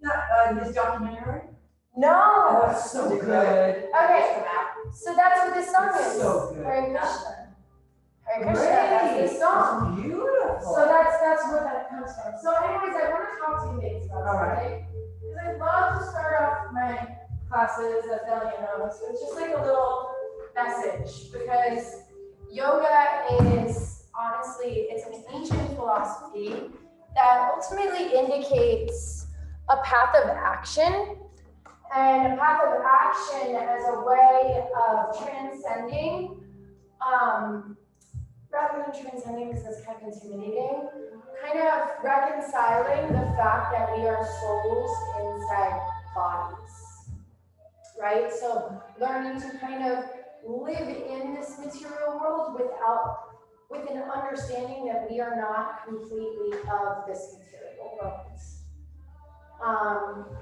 This documentary? No. Oh, it's so good. Okay, so that's what this song It's is. so good. Hare Krishna. Hare Krishna, that's this song. It's beautiful. So that's where that comes from. So anyways, I want to talk to you ladies about All right. today. Because I love to start off my classes, as Delia knows, with just like a little message. Because yoga is, honestly, it's an ancient philosophy that ultimately indicates a path of action. And a path of action as a way of transcending, rather than transcending because that's kind of intimidating, kind of reconciling the fact that we are souls inside bodies, right? So learning to kind of live in this material world with an understanding that we are not completely of this material world.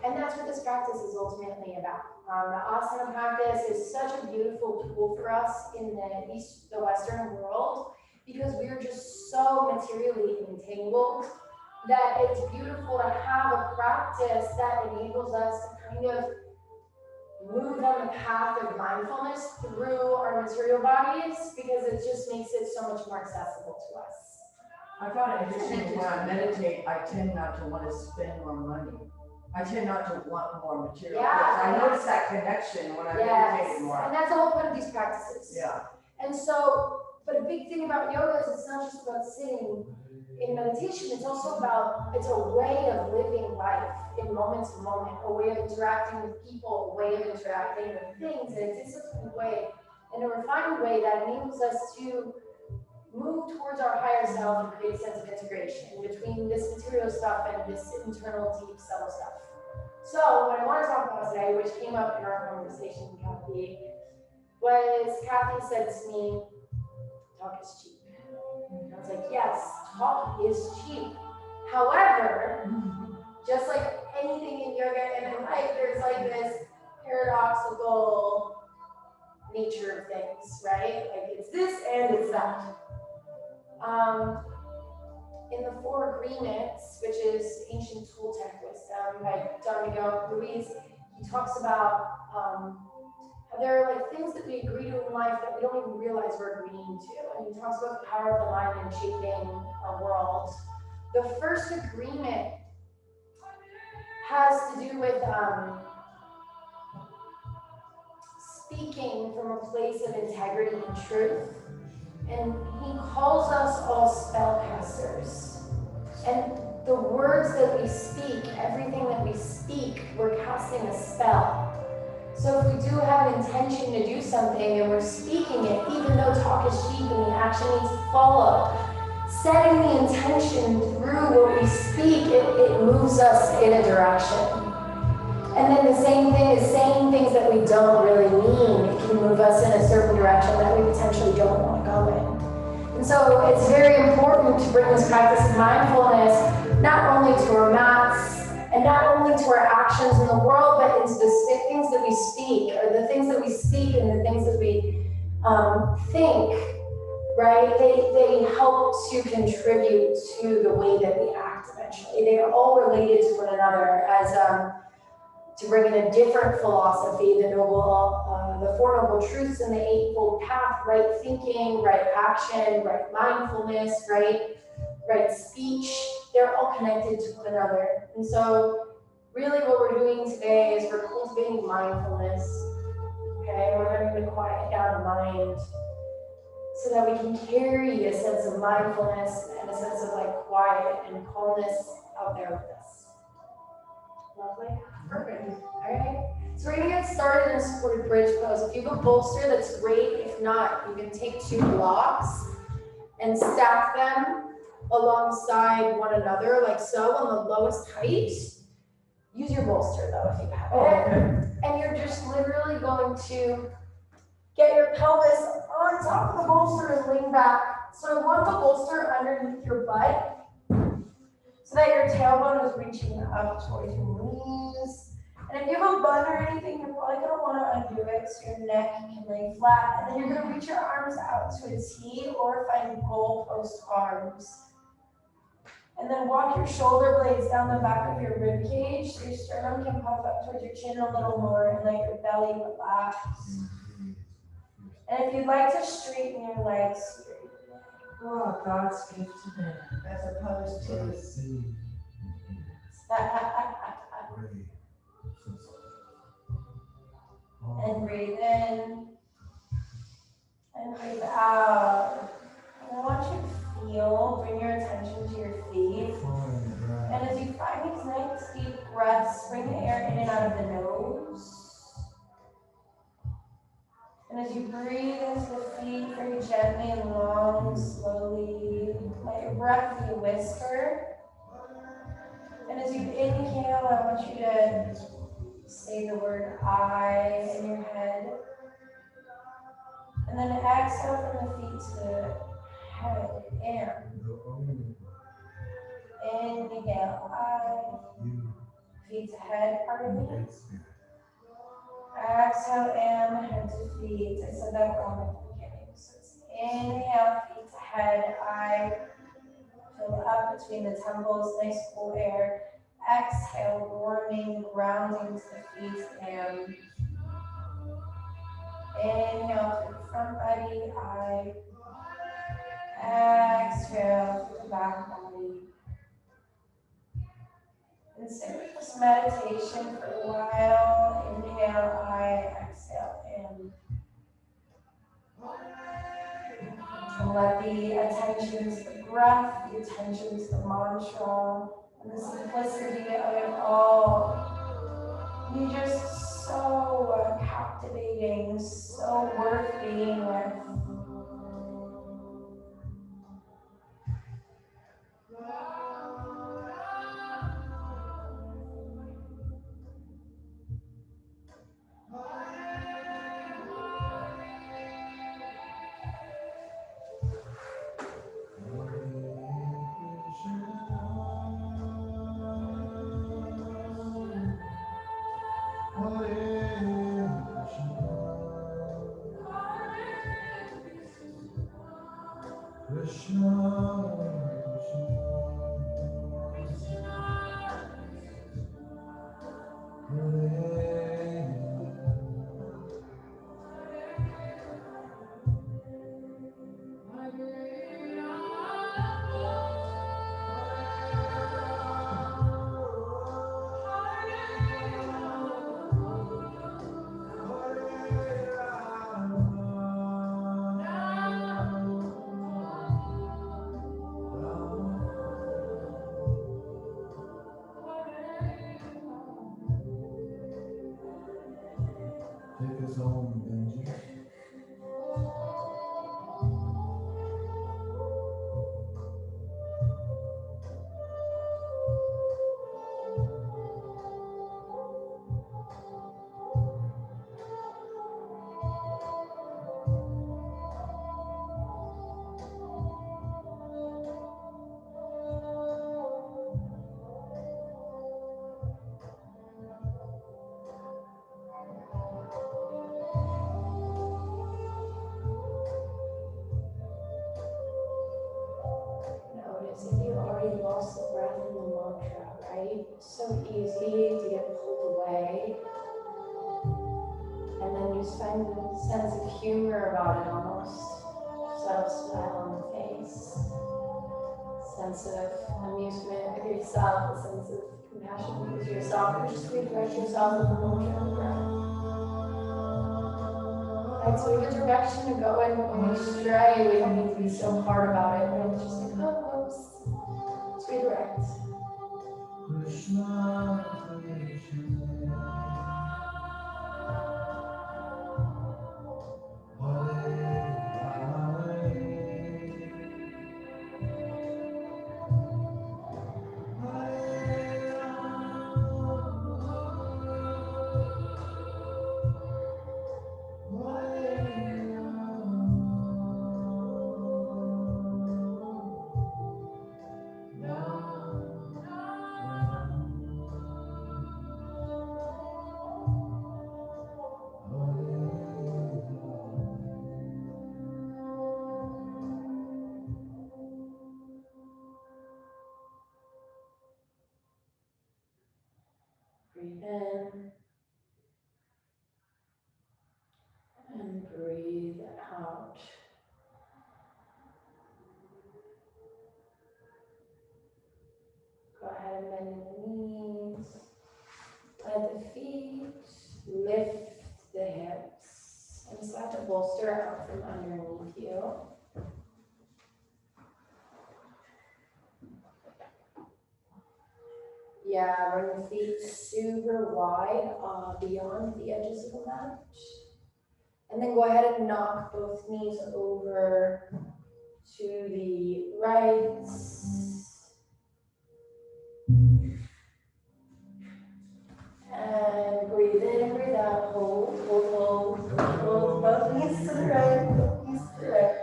And that's what this practice is ultimately about. The asana practice is such a beautiful tool for us in the Western world because we are just so materially entangled that it's beautiful to have a practice that enables us to kind of move on the path of mindfulness through our material bodies because it just makes it so much more accessible to us. I found it interesting when I meditate, I tend not to want to spend more money. I tend not to want more material. Yeah. I notice that connection when I meditate more. And that's the whole point of these practices. Yeah. And so, but a big thing about yoga is it's not just about sitting in meditation, it's also about, it's a way of living life in moment to moment, a way of interacting with people, a way of interacting with things in a disciplined way, in a refined way that enables us to move towards our higher self and create a sense of integration between this material stuff and this internal deep subtle stuff. So what I want to talk about today, which came up in our conversation with Kathy, was Kathy said to me, talk is cheap. And I was like, yes, talk is cheap. However, just like anything in yoga and in life, there's like this paradoxical nature of things, right? Like it's this and it's that. In the Four Agreements, which is ancient Toltec wisdom by Don Miguel Ruiz, he talks about how there are like things that we agree to in life that we don't even realize we're agreeing to. And he talks about the power of the mind in shaping our world. The first agreement has to do with speaking from a place of integrity and truth. And he calls us all spellcasters. And the words that we speak, everything that we speak, we're casting a spell. So if we do have an intention to do something and we're speaking it, even though talk is cheap and the action needs to follow, setting the intention through what we speak, it moves us in a direction. And then the same thing is saying things that we don't really mean. It can move us in a certain direction that we potentially don't want to go in. And so it's very important to bring this practice of mindfulness not only to our mats and not only to our actions in the world, but into the things that we speak, or the things that we speak and the things that we think, right? They help to contribute to the way that we act eventually. They are all related to one another as to bring in a different philosophy, the Four Noble Truths and the Eightfold Path, right thinking, right action, right mindfulness, right speech, they're all connected to one another. And so really what we're doing today is we're cultivating mindfulness, okay? We're learning to quiet down the mind so that we can carry a sense of mindfulness and a sense of like quiet and calmness out there with us. Lovely. Perfect. All right. So we're going to get started in a supported bridge pose. If you have a bolster, that's great. If not, you can take two blocks and stack them alongside one another, like so, on the lowest height. Use your bolster, though, if you have it. Okay. And you're just literally going to get your pelvis on top of the bolster and lean back. So I want the bolster underneath your butt, so that your tailbone is reaching up towards your knees. And if you have a bun or anything, you're probably going to want to undo it so your neck can lay flat. And then you're going to reach your arms out to a T or find goalpost arms. And then walk your shoulder blades down the back of your rib cage. So your sternum can puff up towards your chin a little more and let your belly relax. And if you'd like to straighten your legs, straighten. Oh, God's gift to them, as opposed to. And breathe in. And breathe out. And I want you to feel, bring your attention to your feet. And as you find these nice deep breaths, bring the air in and out of the nose. And as you breathe into the feet, very gently and long, slowly, let your breath be a whisper. And as you inhale, I want you to say the word I in your head. And then exhale from the feet to the head. Inhale, I. Feet to head, pardon me. Exhale, head to feet. I said that wrong at the beginning. So it's inhale, feet to head, I. Fill up between the temples, nice cool air. Exhale, warming, grounding to the feet, and inhale through the front body, I. Exhale through the back body. And sit with this meditation for a while. Inhale, I. Exhale, in. And let the attention to the breath, the attention to the mantra, and the simplicity of it all be just so captivating, so worth being with. Take us home, Benji. Notice if you already lost the breath in the mantra, right? So easy to get pulled away. And then you just find a sense of humor about it almost. Subtle smile on the face. Sense of amusement with yourself, a sense of compassion with yourself, and just redirect yourself with the mantra of the breath. Right, so we have a direction to go in when we stray. We don't need to be so hard about it, right? It's just like, oh, whoops. Let's redirect. Breathe in. And breathe out. Go ahead and bend the knees. Let the feet lift the hips. And slide the bolster out from underneath you. Yeah, bring the feet super wide beyond the edges of the mat. And then go ahead and knock both knees over to the right. And breathe in, breathe out, hold, hold, hold, hold. Both knees to the right, both knees to the right.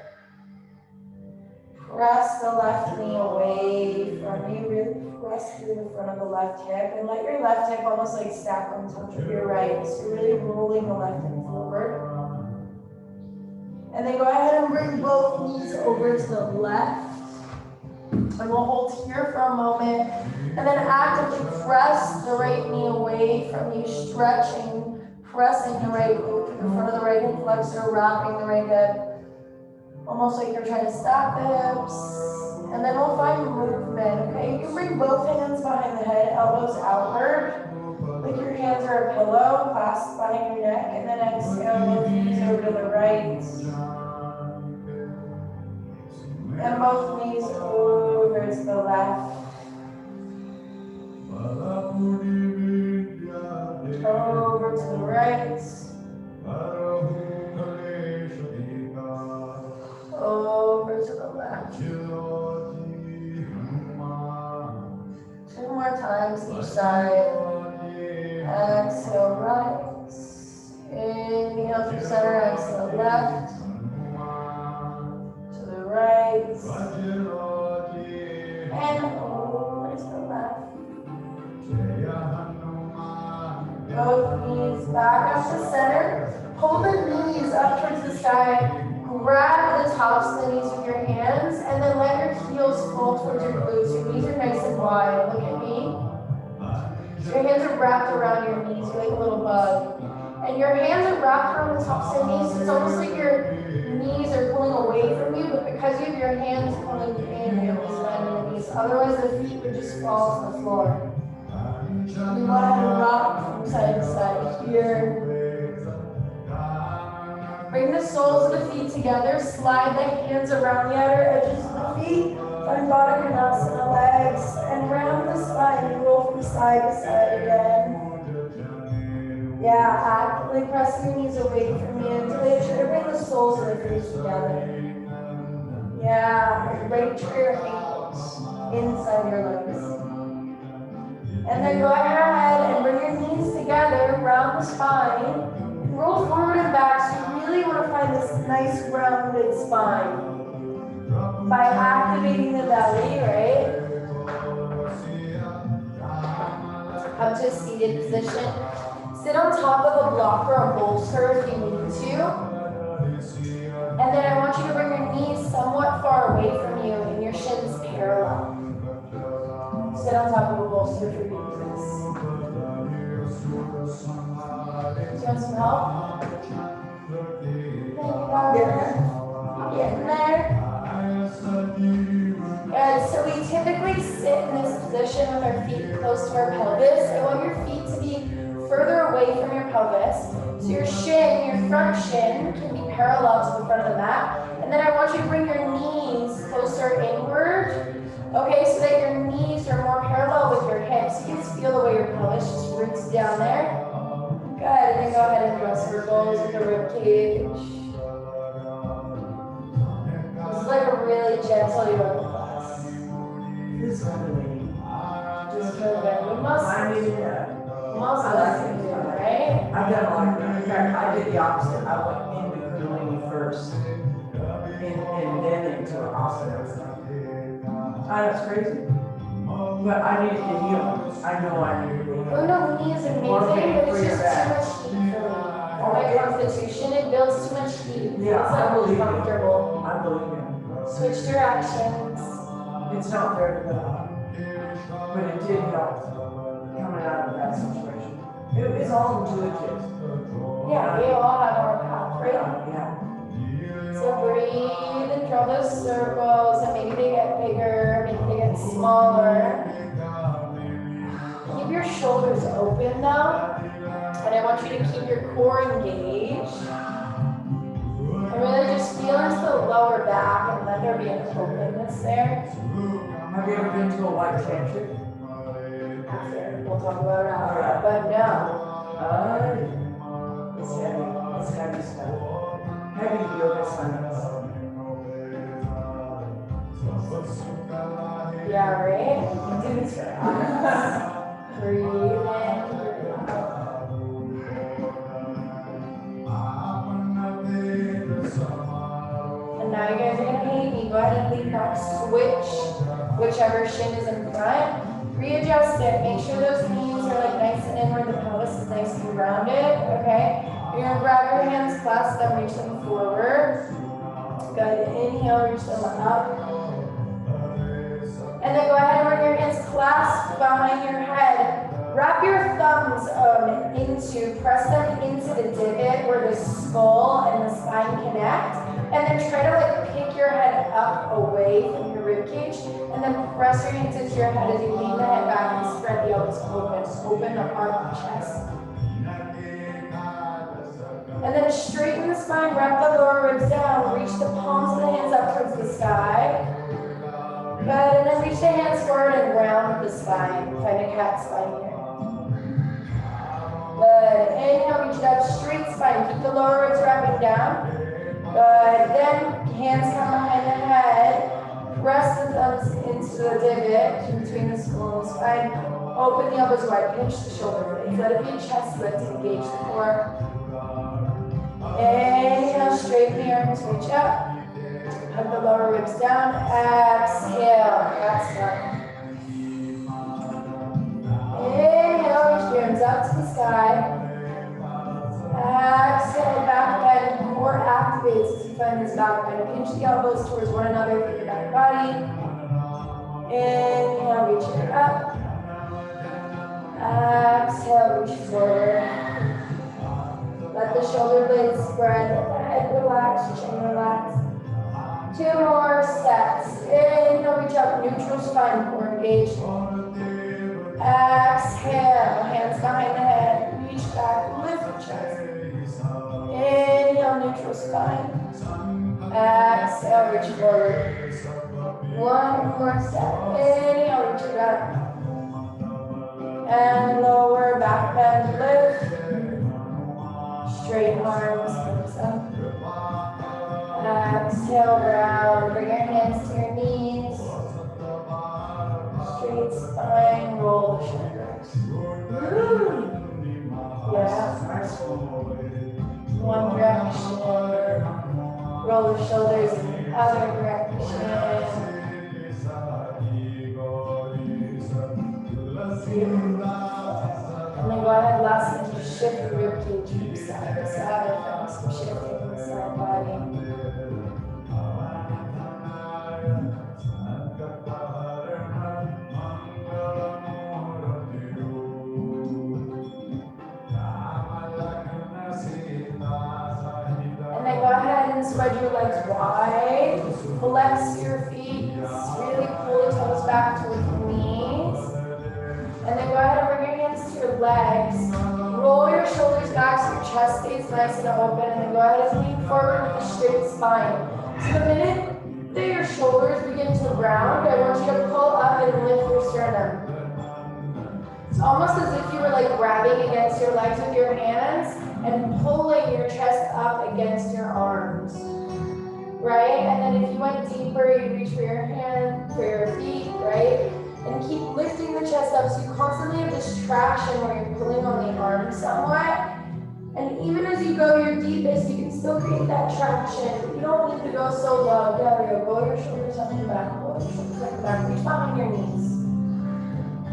Press the left knee away from you, really press through the front of the left hip and let your left hip almost like stack on top of your right. So really rolling the left hip forward. And then go ahead and bring both knees over to the left. And we'll hold here for a moment. And then actively press the right knee away from you, stretching, pressing the right glute to the front of the right hip flexor, wrapping the right hip. Almost like you're trying to stack the hips. And then we'll find movement, okay? You can bring both hands behind the head, elbows outward. Like your hands are a pillow, clasped behind your neck. And then exhale, both knees over to the right. And both knees over to the left. Over to the right. Over to the left. 2 more times each side. Exhale right. Inhale through center, exhale left. To the right. And over to the left. Both knees back up to center. Pull the knees up towards the sky. Grab the tops of the knees with your hands, and then let your heels fall towards your glutes. Your knees are nice and wide. Look at me. So your hands are wrapped around your knees. You're like a little bug. And your hands are wrapped around the tops of the knees. It's almost like your knees are pulling away from you, but because you have your hands pulling in, you're expanding the knees. Otherwise, the feet would just fall to the floor. You want to rock from side to side here. Bring the soles of the feet together. Slide the hands around the outer edges of the feet. Find Baddha Konasana legs. And round the spine. You roll from side to side again. Yeah, actively press your knees away from you until you try to bring the soles of the feet together. Yeah, right to your ankles inside your legs. And then go ahead and bring your knees together, round the spine. Roll forward and back, so you really want to find this nice rounded spine. By activating the belly, right? Up to a seated position. Sit on top of a block or a bolster if you need to. And then I want you to bring your knees somewhat far away from you and your shins parallel. Sit on top of a bolster if you're doing this. Do you want some help? Getting there. Good. So we typically sit in this position with our feet close to our pelvis. I want your feet to be further away from your pelvis. So your shin, your front shin, can be parallel to the front of the mat. And then I want you to bring your knees closer inward. Okay, so that your knees are more parallel with your hips. You can just feel the way your pelvis just roots down there. Good, and then go ahead and draw circles with the rib cage. This is like a really gentle yoga class. This is really Just feel good. We must listen to it, right? I've done a lot of that. In fact, I did the opposite. I went into Kundalini first, and then into an asana. That's crazy. But I needed to heal. I know I needed to heal. Kundalini is amazing, but it's just too much heat for me. My constitution, it builds too much heat. Yeah, it's I believe uncomfortable. I believe you. Switch directions. It's not very good, but it did help coming out of that situation. It's all intuitive. Yeah, we all have our path, right? Yeah. So breathe and draw those circles, and maybe they get bigger, maybe they get smaller. Keep your shoulders open though, and I want you to keep your core engaged. And really just feel into the lower back and let there be an openness there. Have you ever been to a white tantric? After, we'll talk about it after, but no. It's heavy. It's heavy stuff. Heavy yoga science. Yeah, right? Do this for us. Breathe in, breathe out. And now you guys are gonna hate me. Go ahead and lean back, switch whichever shin is in front. Readjust it. Make sure those knees are like nice and inward. The pelvis is nice and rounded. Okay. You're gonna grab your hands, clasp them, reach them forward. Good. Inhale, reach them up. And then go ahead and bring your hands clasped behind your head. Wrap your thumbs press them into the divot where the skull and the spine connect. And then try to like pick your head up away from your rib cage. And then press your hands into your head as you lean the head back and spread the elbows open. Open the arm and chest. And then straighten the spine, wrap the lower ribs down, reach the palms of the hands up towards the sky. Good, and then reach the hands forward and round the spine. Find a cat spine here. Good, inhale, reach it up, straight spine. Keep the lower ribs wrapping down. Good, then hands come behind the head. Press the thumbs into the divot between the skull and the spine. Open the elbows wide, pinch the shoulder blades. Let it be a chest lift to engage the core. Inhale, straighten the arms, reach up. Hug the lower ribs down. Exhale, that's done. Inhale, reach the arms up to the sky. Exhale, back bend, core activates as you find this back bend. Pinch the elbows towards one another for your back body. Inhale, reach it up. Exhale, reach forward. Let the shoulder blades spread, let the head relax, chin relax. 2 more sets. Inhale, reach up, neutral spine, core engaged. Exhale, hands behind the head, reach back, lift the chest. Inhale, neutral spine. Exhale, reach forward. 1 more set. Inhale, reach it up. And lower back bend, lift. Straight arms, hips up. Exhale, round. Bring your hands to your knees. Straight spine, roll the shoulders. Woo. Yeah. One direction. Roll the shoulders in the other direction. And then go ahead, last thing, shift the rib cage from side to side, some shifting in the side body. And then go ahead and spread your legs wide, flex your feet, really pull the toes back towards the knees. And then go ahead and bring your hands to your legs. Roll your shoulders back so your chest stays nice and open. And then go ahead and lean forward with a straight spine. So the minute that your shoulders begin to round, I want you to pull up and lift your sternum. It's almost as if you were like grabbing against your legs with your hands and pulling your chest up against your arms. Right? And then if you went deeper, you reach for your hand, for your feet, right? And keep lifting the chest up so you constantly have this traction where you're pulling on the arms somewhat. And even as you go your deepest, you can still create that traction. You don't need to go so low. There we go. Roll your shoulders up and back. Roll your shoulders up and back. Reach behind your knees.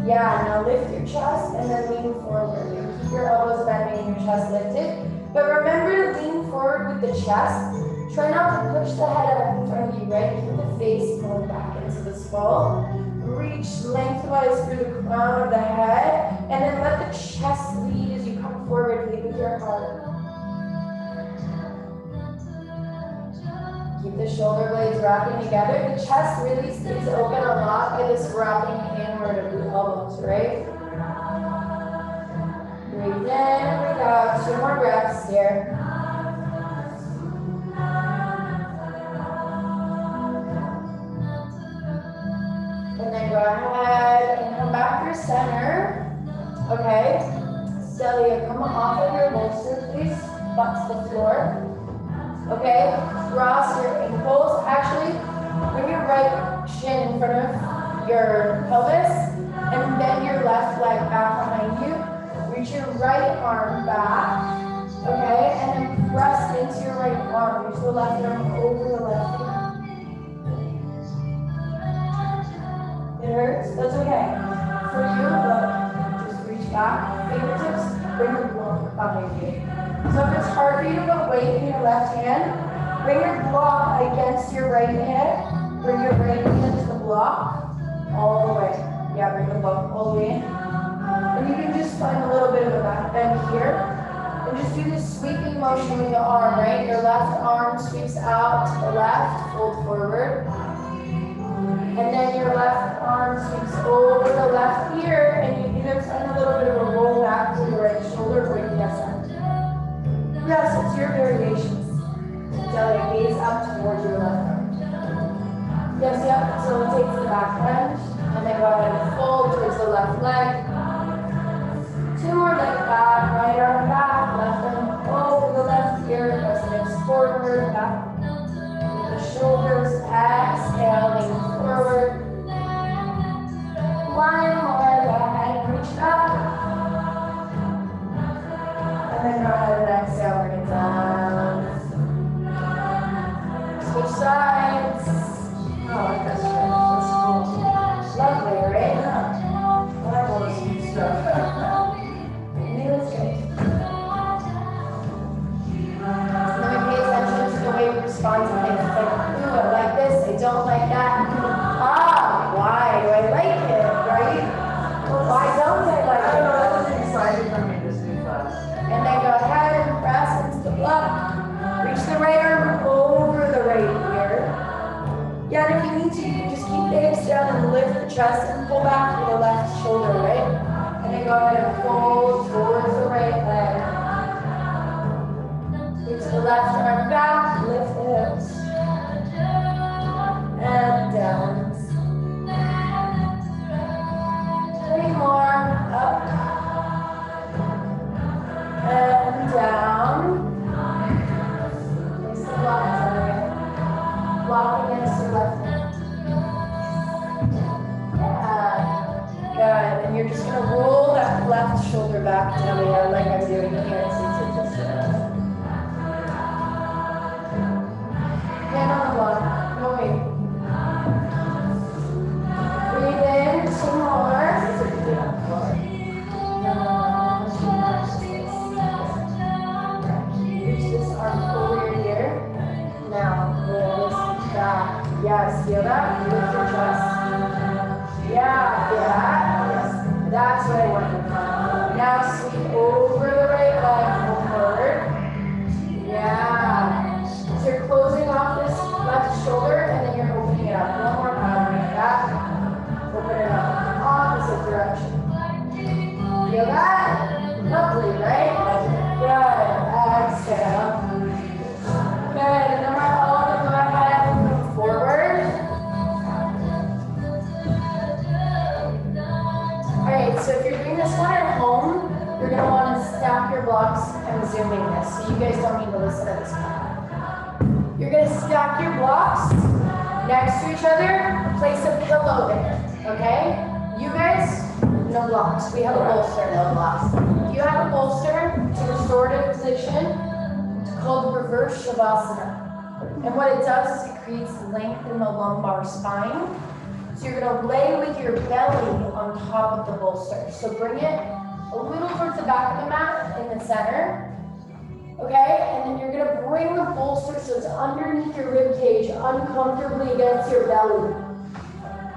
Yeah, now lift your chest and then lean forward. And keep your elbows bending and your chest lifted. But remember to lean forward with the chest. Try not to push the head up in front of you, right? Keep the face going back into the skull. Reach lengthwise through the crown of the head, and then let the chest lead as you shoulder blades wrapping together. The chest really stays open a lot by this wrapping inward of the elbows, right? Breathe in, breathe out. 2 more breaths here. And then go ahead and come back through center. Okay. Celia, come off of your bolster, please. Butt to the floor. Okay. Cross your ankles. Actually, bring your right shin in front of your pelvis and bend your left leg back behind you. Reach your right arm back. Okay. And then press into your right arm. Reach the left arm over the left hand. It hurts? That's okay. For you, but just reach back, fingertips, bring your block behind you. So if it's hard for you to put weight in your left hand, bring your block against your right hand, bring your right hand to the block, all the way. Yeah, bring the block all the way in. And you can just find a little bit of a back bend here. And just do this sweeping motion with the arm, right? Your left arm sweeps out to the left, fold forward. And then your left arm sweeps over the left ear, and you either find a little bit of a roll back to the right shoulder or you can ascend. Yes, it's your variations. Delia, gaze up towards your left arm. Yes, yep. So it takes the back bend, and then go ahead and fold towards the left leg. 2 more legs back, right arm back, left arm over the left ear, press the hips forward, back. The shoulders, exhaling forward. 1 more, go ahead and reach up. And then go ahead and exhale, bring it down. Switch sides. Oh, I like that stretch. That's cool. Lovely, right? Yeah. I like all this new stuff. Feels good. Let me pay attention to the way you respond to things. It's like, ooh, I like this, I don't like that. Ah, why do I like it, right? Why don't I like it? I don't know, that was exciting for me this new class. And then go ahead and press into the block. Reach the right arm over the right ear. Yeah, and if you need to, you can just keep the hips down and lift the chest and pull back to the left shoulder, right? And then go ahead and fold towards the right leg. Reach the left arm back, lift the hips. And down. 3 more, up. And down. Place the block down. Block against your left hand. Yeah. Good. And you're just going to roll that left shoulder back down there like I'm doing here. So you take this down. Hand on the block. No wait. Breathe in. 2 more. Reach this arm over your ear. Now, roll this back. Yes, feel that? Lift your chest. Yeah, feel that? Yes. That's what I want. Now sweep over the right leg forward. Yeah. So you're closing off this left shoulder and then you're opening it up. 1 more time. Bring it back. Open it up. Opposite direction. Feel that? Lovely, right? Good. Exhale. Good. And then we're all going to go ahead and move forward. Alright, so if you're doing this one at home, you're going to want to stack your blocks. I'm zooming this, so you guys don't need to listen to this one. You're going to stack your blocks next to each other, place a pillow there, okay? You guys, no blocks. We have a bolster, no blocks. You have a bolster, it's a restorative position. It's called reverse shavasana. And what it does is it creates length in the lumbar spine. So you're going to lay with your belly on top of the bolster. So bring it a little towards the back of the mat in the center. Okay, and then you're going to bring the bolster so it's underneath your rib cage, uncomfortably against your belly.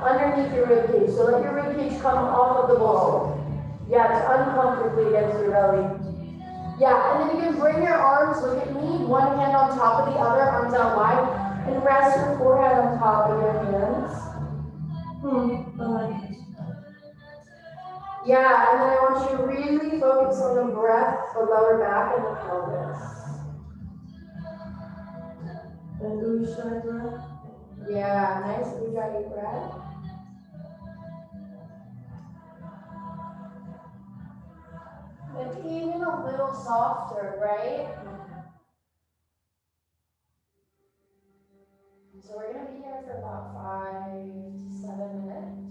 Underneath your rib cage. So let your rib cage come off of the bolster. Yeah, it's uncomfortably against your belly. Yeah, and then you can bring your arms, look at me, one hand on top of the other, arms out wide. And rest your forehead on top of your hands. Yeah, and then I want you to really focus on the breath, the lower back, and the pelvis. And ujjayi breath. Yeah, nice ujjayi breath. And even a little softer, right? So we're going to be here for about 5 to 7 minutes.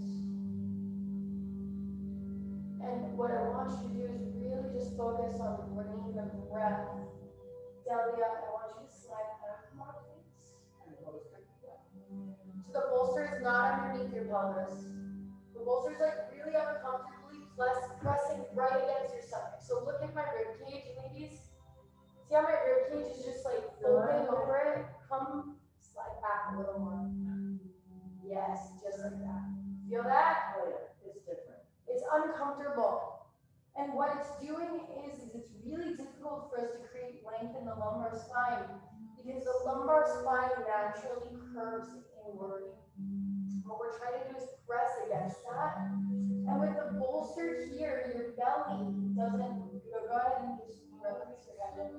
And what I want you to do is really just focus on bringing the breath belly up. I want you to slide back more, please. So the bolster is not underneath your pelvis. The bolster is like really uncomfortably pressing right against your stomach. So look at my rib cage, ladies. See how my rib cage is just like folding over it? Come slide back a little more. Yes, just like that. Feel that? Oh yeah, it's different. It's uncomfortable. And what it's doing is it's really difficult for us to create length in the lumbar spine because the lumbar spine naturally curves inward. What we're trying to do is press against that. And with the bolster here, your belly doesn't, go ahead and just relax your head.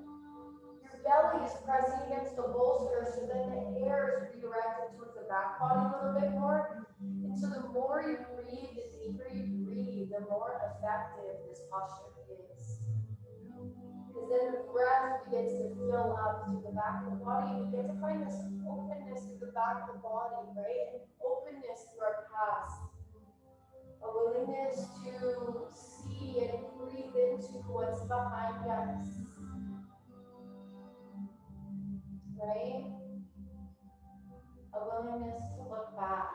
Your belly is pressing against the bolster, so then the air is redirected towards the back body a little bit more. And so the more you breathe, the deeper you breathe, the more effective this posture is. Because then the breath begins to fill up through the back of the body, and we get to find this openness through the back of the body, right? And openness through our past. A willingness to see and breathe into what's behind us. Right? A willingness to look back.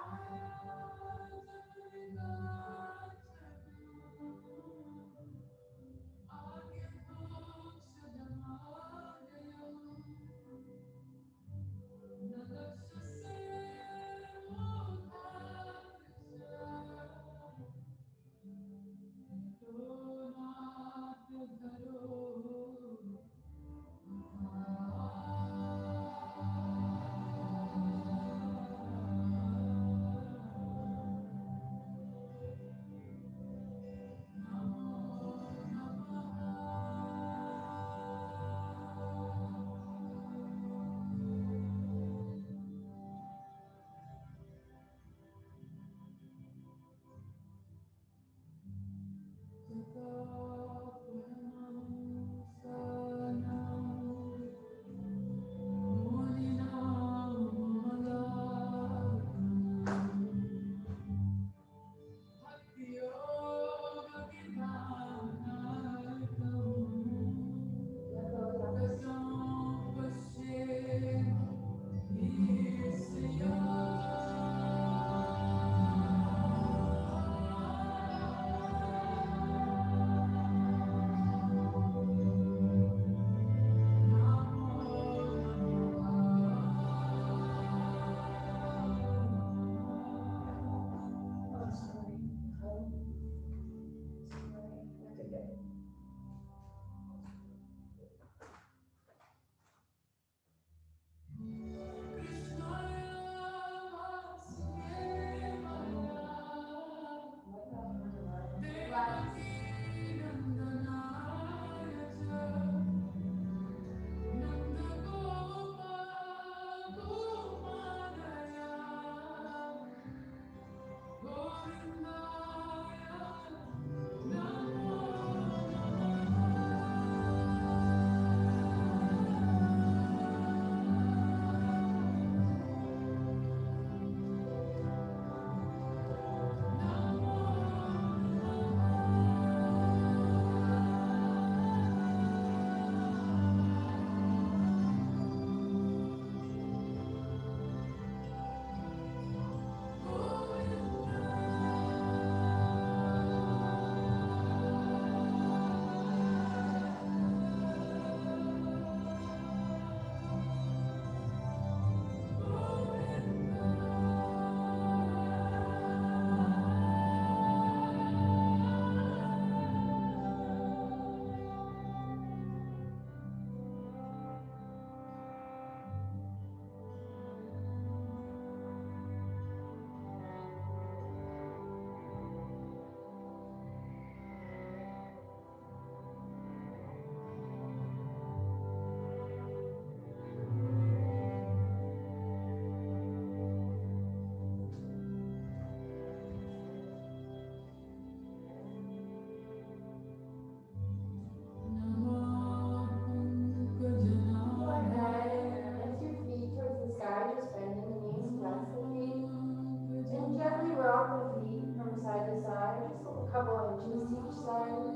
each side.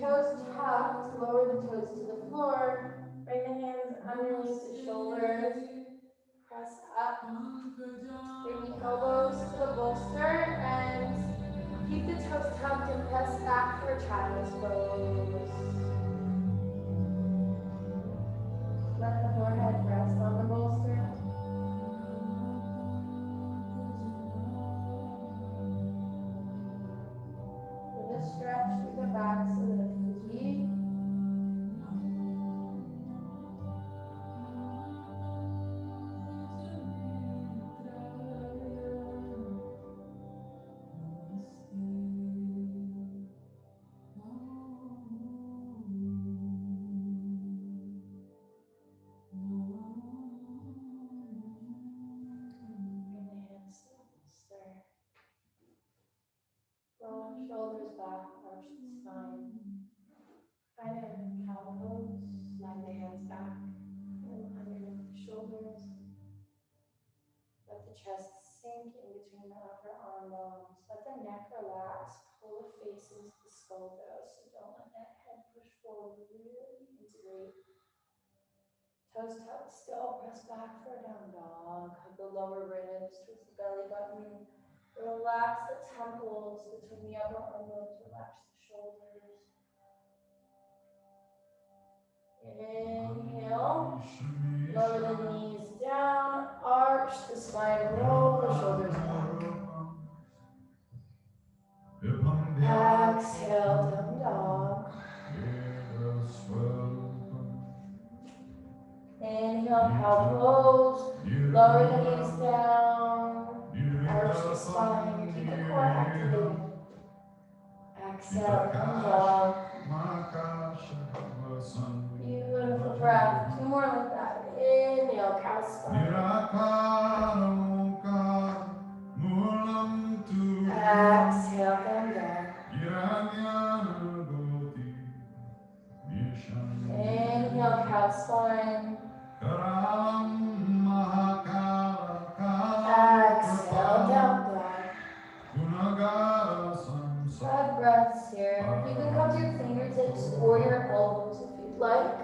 Toes tucked, lower the toes to the floor. Bring the hands underneath the shoulders. Press up. Bring the elbows to the bolster and keep the toes tucked and press back for child's pose. Let the forehead rest on the bolster. With a stretch through the backs of the feet. Roll shoulders back, arch the spine. Find a cow pose, slide the hands back and underneath the shoulders. Let the chest sink in between the upper arm bones. Let the neck relax. Pull the face into the skull though, so don't let that head push forward. Really integrate. Toes tucked still. Press back for a down dog. Hug the lower ribs towards the belly button. Relax the temples between the upper arm bones. Relax the shoulders. Inhale. Lower the knees down. Arch the spine. Roll the shoulders back. Exhale, down dog. Inhale, cow pose. Lower the knees down. Arch the spine. Keep the core activated. Exhale, down dog. Beautiful breath. Two more like that. Inhale, cow spine. Exhale, down dog. Inhale, cow spine. Exhale, down dog. 5 breaths here. You can come to your fingertips or your elbows if you'd like,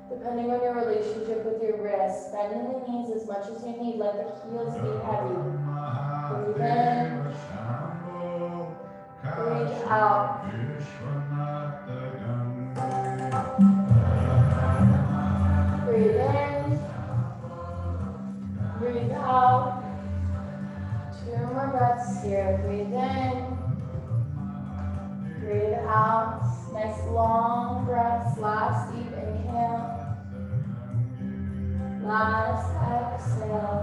depending on your relationship with your wrists. Bend in the knees as much as you need. Let the heels be heavy. Breathe in. Breathe out. Breathe in. Breathe out. 2 more breaths here. Breathe in. Breathe out. Nice long breaths. Last deep inhale. Last exhale.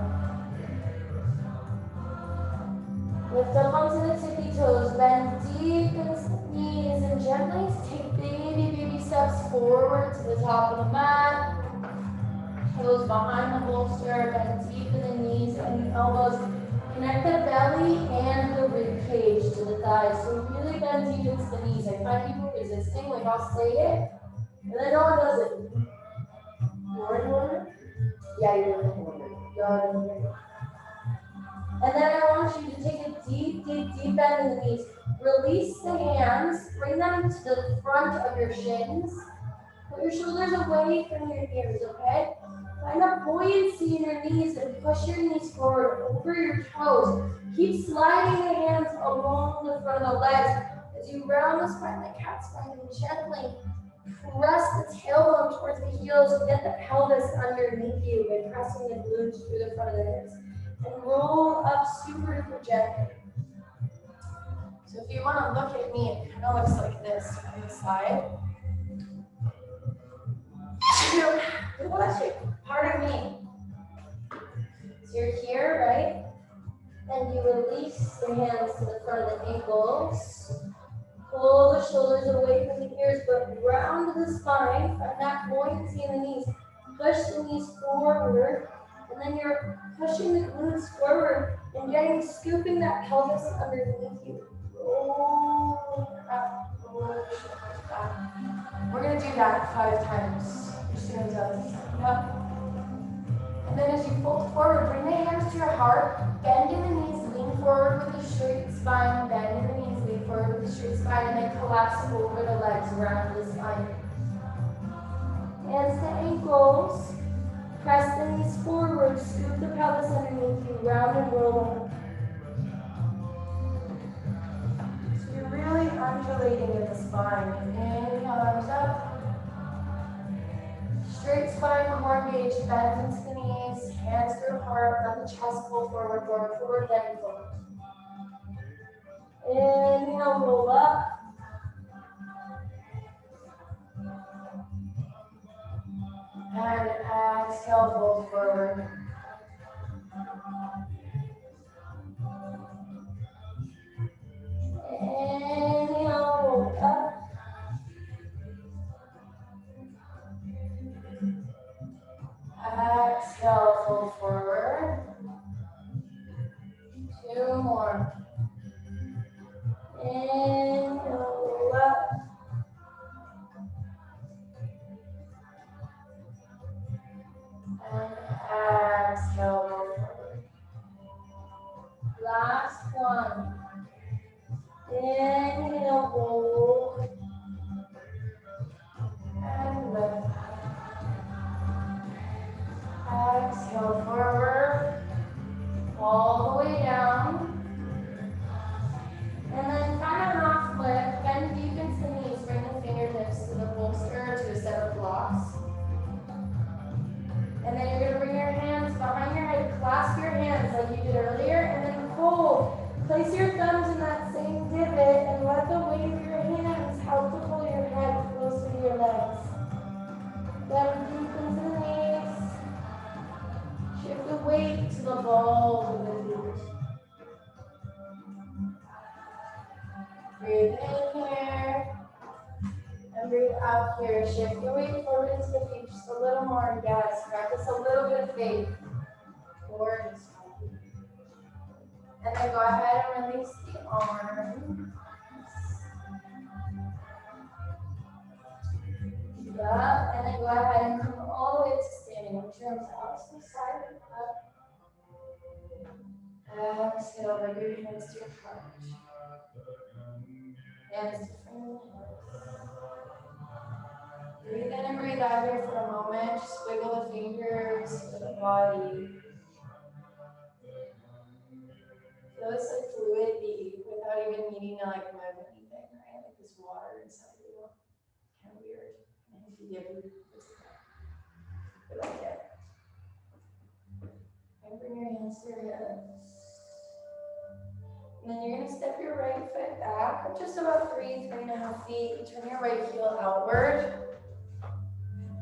Lift up onto the tippy toes. Bend deep into the knees and gently take baby steps forward to the top of the mat. Toes behind the bolster. Bend deep in the knees and the elbows. Connect the belly and the rib cage to the thighs. So really bend deep into the knees. I find people resisting, like I'll say it, and then no one does it. You're in order? Yeah, you're in order. You're in order. And then I want you to take a deep bend in the knees. Release the hands. Bring them to the front of your shins. Put your shoulders away from your ears, okay? Find a buoyancy in your knees and push your knees forward over your toes. Keep sliding the hands along the front of the legs as you round the spine like cat spine and gently press the tailbone towards the heels and get the pelvis underneath you by pressing the glutes through the front of the hips. And roll up super gently. So if you want to look at me, it kind of looks like this on the side. Pardon me. So you're here, right? And you release the hands to the front of the ankles. Pull the shoulders away from the ears, but round the spine. Find that buoyancy in the knees. Push the knees forward. And then you're pushing the glutes forward and scooping that pelvis underneath you. Roll up, roll the shoulders back. We're going to do that 5 times. Just hands up. Yep. And then as you fold forward, bring the hands to your heart. Bend in the knees, lean forward with a straight spine. Bend in the knees, lean forward forward with a straight spine and then collapse over the legs around the spine. Hands to ankles. Press the knees forward, scoop the pelvis underneath you, round and roll up. So you're really undulating in the spine. Inhale, arms up. Straight spine, core engaged, bend into the knees, hands through heart, let the chest pull forward, forward, forward, then forward. Inhale, roll up. And exhale, fold forward. Inhale, roll up. Exhale, fold forward. 2 more. Inhale, roll up. And exhale, roll forward. Last one. Inhale, hold. And lift. Exhale, forward. All the way down. And then kind of half lift. Bend deep into the knees. Bring the fingertips to the bolster to a set of blocks. And then you're going to bring your hands behind your head. Clasp your hands like you did earlier. And then hold. Place your thumbs in that same divot and let the weight of your hands help to pull your head closer to your legs. Bend deep into the knees. Shift the weight to the balls of the feet. Breathe in here. And breathe out here. Shift your weight forward into the feet just a little more. Yes, practice a little bit of faith. Gorgeous. And then go ahead and release the arms. Up, and then go ahead and come all the way to standing. Reach your arms out to the side and up. Exhale, bring your hands to your heart. Hands to front. Breathe in and breathe out here for a moment. Just wiggle the fingers to the body. Feel this like fluid bead without even needing to like move anything, right? Like this water inside you. Kind of weird. If you give me, it's okay. But like it. And bring your hands to your hips. And then you're going to step your right foot back just about 3.5 feet. Turn your right heel outward.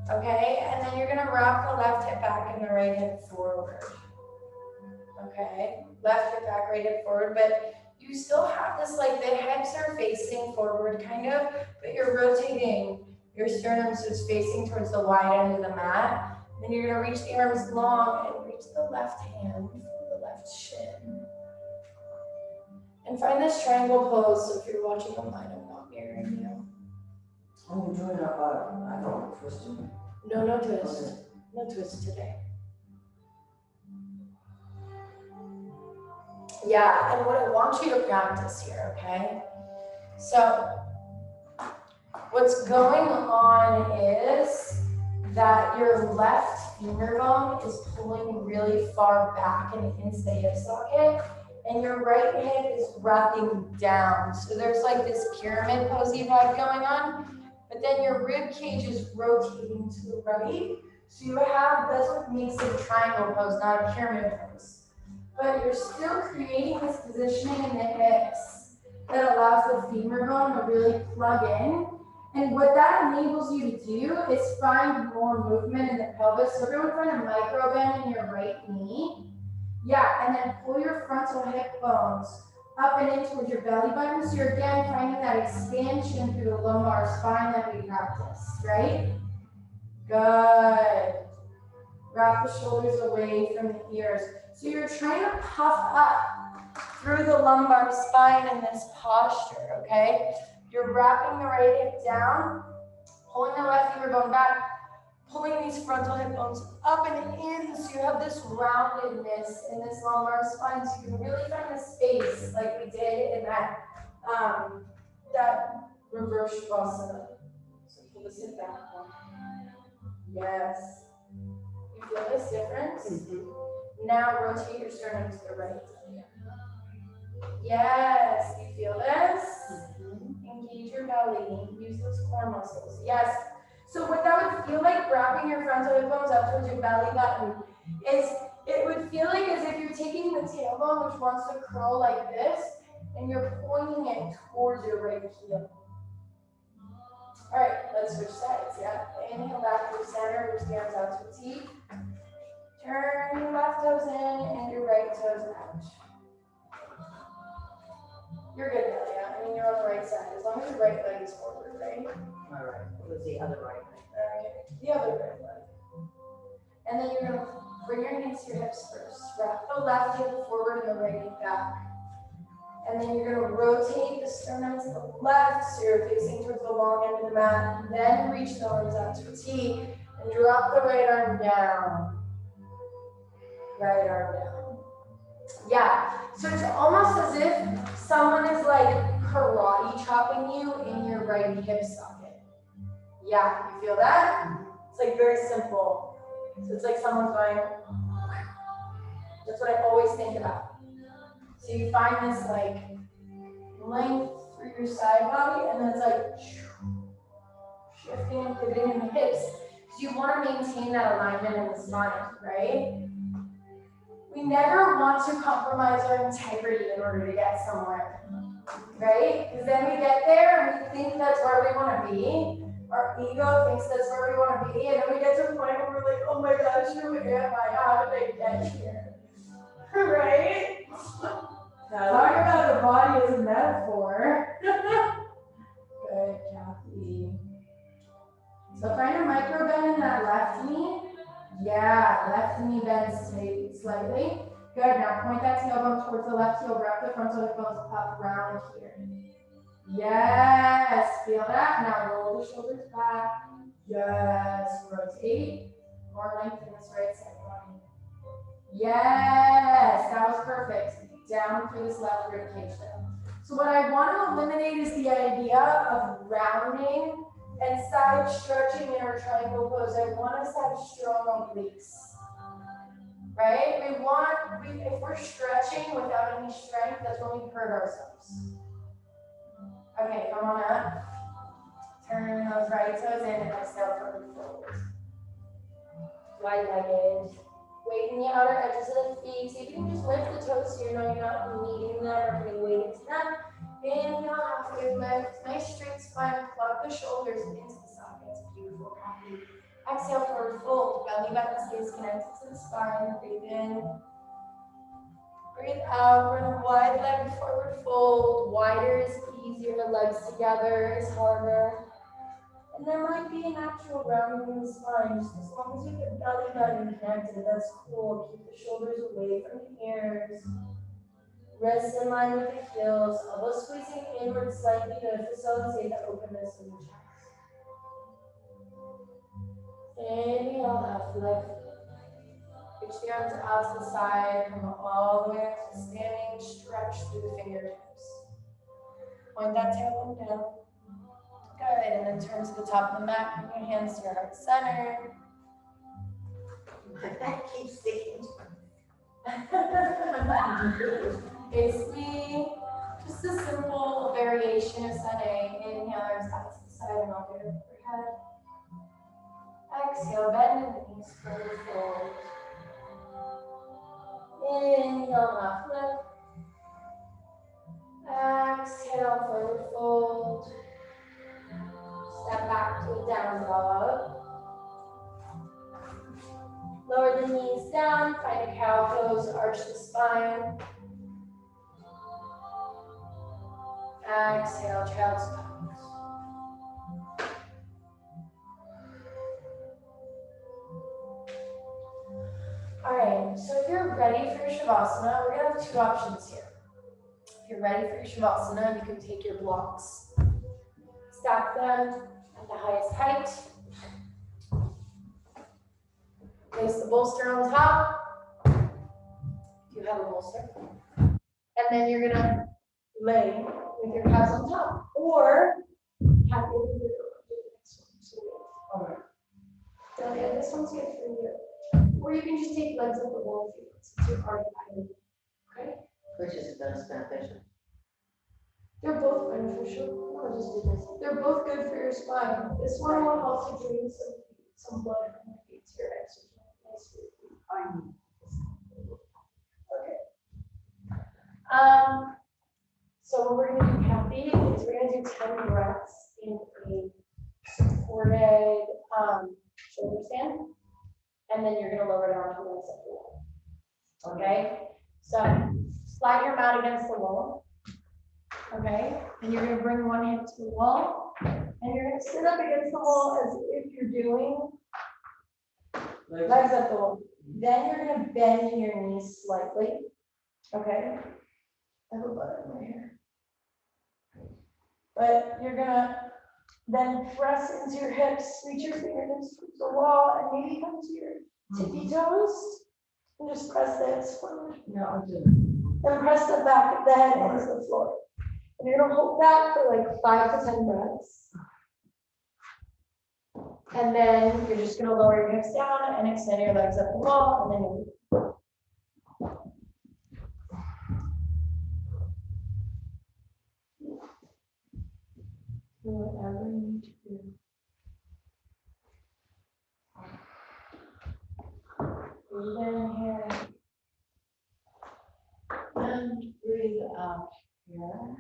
Okay, and then you're going to rock the left hip back and the right hip forward. Okay, left hip back, right hip forward, but you still have this, like the hips are facing forward kind of, but you're rotating your sternum so it's facing towards the wide end of the mat. Then you're going to reach the arms long and reach the left hand for the left shin. And find this triangle pose, so if you're watching online, I'm not mirroring you. Oh, you're doing I don't twist it. No twist. Okay. No twist today. Yeah, and what I want you to practice here, okay? So, what's going on is that your left finger bone is pulling really far back and into the hip socket, and your right hip is wrapping down. So there's like this pyramid posy vibe going on, but then your rib cage is rotating to the right. So you have, that's what makes it a triangle pose, not a pyramid pose. But you're still creating this positioning in the hips that allows the femur bone to really plug in. And what that enables you to do is find more movement in the pelvis. So everyone find a micro bend in your right knee. Yeah, and then pull your frontal hip bones up and in towards your belly button. So you're again finding that expansion through the lumbar spine that we practiced, right? Good. Wrap the shoulders away from the ears. So you're trying to puff up through the lumbar spine in this posture, okay? You're wrapping the right hip down, pulling the left femur bone back, pulling these frontal hip bones up and in, so you have this roundedness in this lumbar spine, so you can really find the space like we did in that that reverse shavasana. So pull this hip back. Yes. You feel this difference? Mm-hmm. Now rotate your sternum to the right. Yes. You feel this? Mm-hmm. Engage your belly. Use those core muscles. Yes. So what that would feel like, wrapping your frontal hip bones up towards your belly button, is it would feel like as if you're taking the tailbone, which wants to curl like this, and you're pointing it towards your right heel. All right, let's switch sides, yeah. Inhale back to center, reach the arms out to a T. Turn your left toes in and your right toes out. You're good now, yeah. I mean, you're on the right side, as long as your right leg is forward, right? All right, what was the other right leg? Okay, the other right leg. And then you're gonna bring your hands to your hips first. Wrap the left hip forward and the right hip back. And then you're gonna rotate the sternum to the left, so you're facing towards the long end of the mat. Then reach the arms out to a T and drop the right arm down. Right arm down. Yeah, so it's almost as if someone is like karate chopping you in your right hip socket. Yeah, you feel that? It's like very simple. So it's like someone's going, that's what I always think about. So you find this like length through your side body, and then it's like shifting and pivoting in the hips. Because you want to maintain that alignment in the spine, right? We never want to compromise our integrity in order to get somewhere, right? Because then we get there and we think that's where we want to be. Our ego thinks that's where we want to be, and then we get to a point where we're like, oh my gosh, who am I? How did I get here? Right? Talk about the body as a metaphor. Good, Kathy. So find a micro bend in that left knee. Yeah, left knee bends slightly. Good, now point that tailbone towards the left heel. Wrap the frontal hip bones up around here. Yes, feel that. Now roll the shoulders back. Yes, rotate. More length in this right side body. Yes, that was perfect. Down through this left rib cage there. So what I want to eliminate is the idea of rounding and side stretching in our triangle pose. I want us to have strong obliques. Right? If we're stretching without any strength, that's when we hurt ourselves. Okay, come on up. Turn those right toes in and exhale forward. Wide-legged. Weight in the outer edges of the feet. See if you can just lift the toes so you know you're not kneading them or putting weight into them. Inhale, halfway lift. Nice straight spine. Plug the shoulders into the sockets. Beautiful. Happy. Exhale, forward fold. Belly button stays connected to the spine. Breathe in. Breathe out. We're in a wide leg forward fold. Wider is easier. Legs together is harder. And there might be a natural rounding in the spine, just as long as you get belly button connected, that's cool. Keep the shoulders away from the ears. Wrists in line with the heels, elbows squeezing inward slightly to facilitate the openness of the chest. Inhale, half lift. Reach the arms out to the side, come all the way up to standing, stretch through the fingertips. Point that tailbone down. Good, and then turn to the top of the mat, bring your hands to your heart center. I keep sticking. Face me. Just a simple variation of Sunday. Inhale, arms out to the side and I'll get overhead. Exhale, bend in the knees, forward fold. Inhale, half lift. Exhale, forward fold. Step back to a down dog. Lower the knees down, find a cow pose, arch the spine. Exhale, child's pose. All right, so if you're ready for your Shavasana, we're gonna have two options here. If you're ready for your Shavasana, you can take your blocks, stack them at the highest height. Place the bolster on top, if you have a bolster. And then you're gonna lay with your calves on top, or have your do the next one. So Okay. so yeah, this one's good for you. Or you can just take legs at the wall if you want, since you're already fighting. Okay? Which is the most beneficial. They're both beneficial. I'll just do this. They're both good for your spine. This one will help you drain some blood from your feet to your legs, which is nice for your feet. I need Okay. So what we're gonna do, Kathy, is we're gonna do 10 breaths in a supported shoulder stand, and then you're gonna lower down to legs up the wall. Okay? So slide your mat against the wall. Okay? And you're gonna bring one hip to the wall, and you're gonna sit up against the wall as if you're doing legs up the wall. Then you're gonna bend your knees slightly. Okay? I have a button right here. But you're gonna then press into your hips, reach your fingertips towards the wall, and maybe come to your tippy toes. And just press the hips forward. Yeah, I'll do it. And press the back of the head into the floor. And you're gonna hold that for like 5 to 10 breaths. And then you're just gonna lower your hips down and extend your legs up the wall, and then you'll do whatever you need to do. Breathe in here. And breathe out here.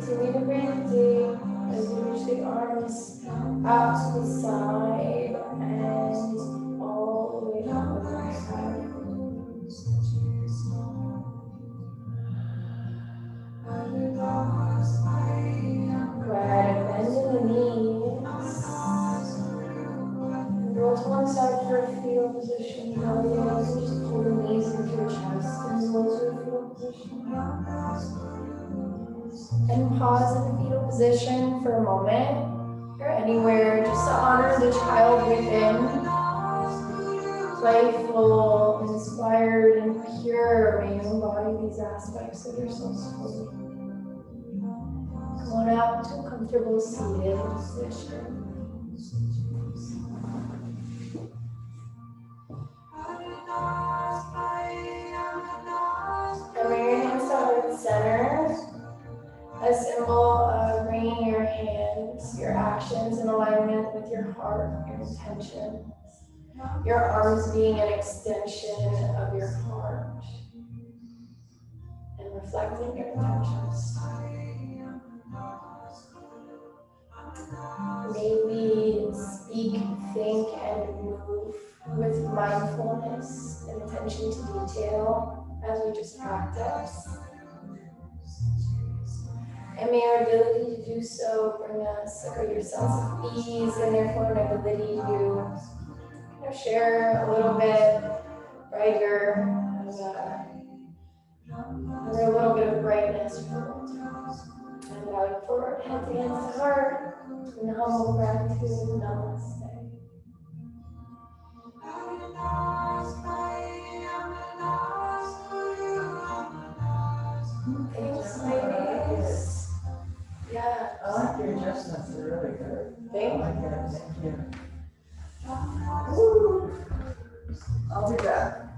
Continue to breathe deep as you reach the arms out to the side and all the way down the right side. Go ahead and bend in the knees. Roll to one side for a fetal position. Now the other, just pull the knees into your chest and roll to a fetal position. And pause in the fetal position for a moment or anywhere just to honor the child within. Playful, inspired, and pure. May you embody these aspects of yourself fully. Come on out to a comfortable seated position. And bring your hands to heart center. A symbol of bringing your hands, your actions in alignment with your heart, your intentions. Your arms being an extension of your heart. And reflecting your intentions. May we speak, think, and move with mindfulness and attention to detail as we just practice. And may our ability to do so bring us a greater sense of ease and therefore an ability to share a little bit brighter or a little bit of brightness for it. And bowing forward, head to hands to heart, and humble gratitude, Namaste. Thanks, ladies. Yeah. I like your adjustments, they're really good. Thank I like that, thank you. Woo. I'll be back.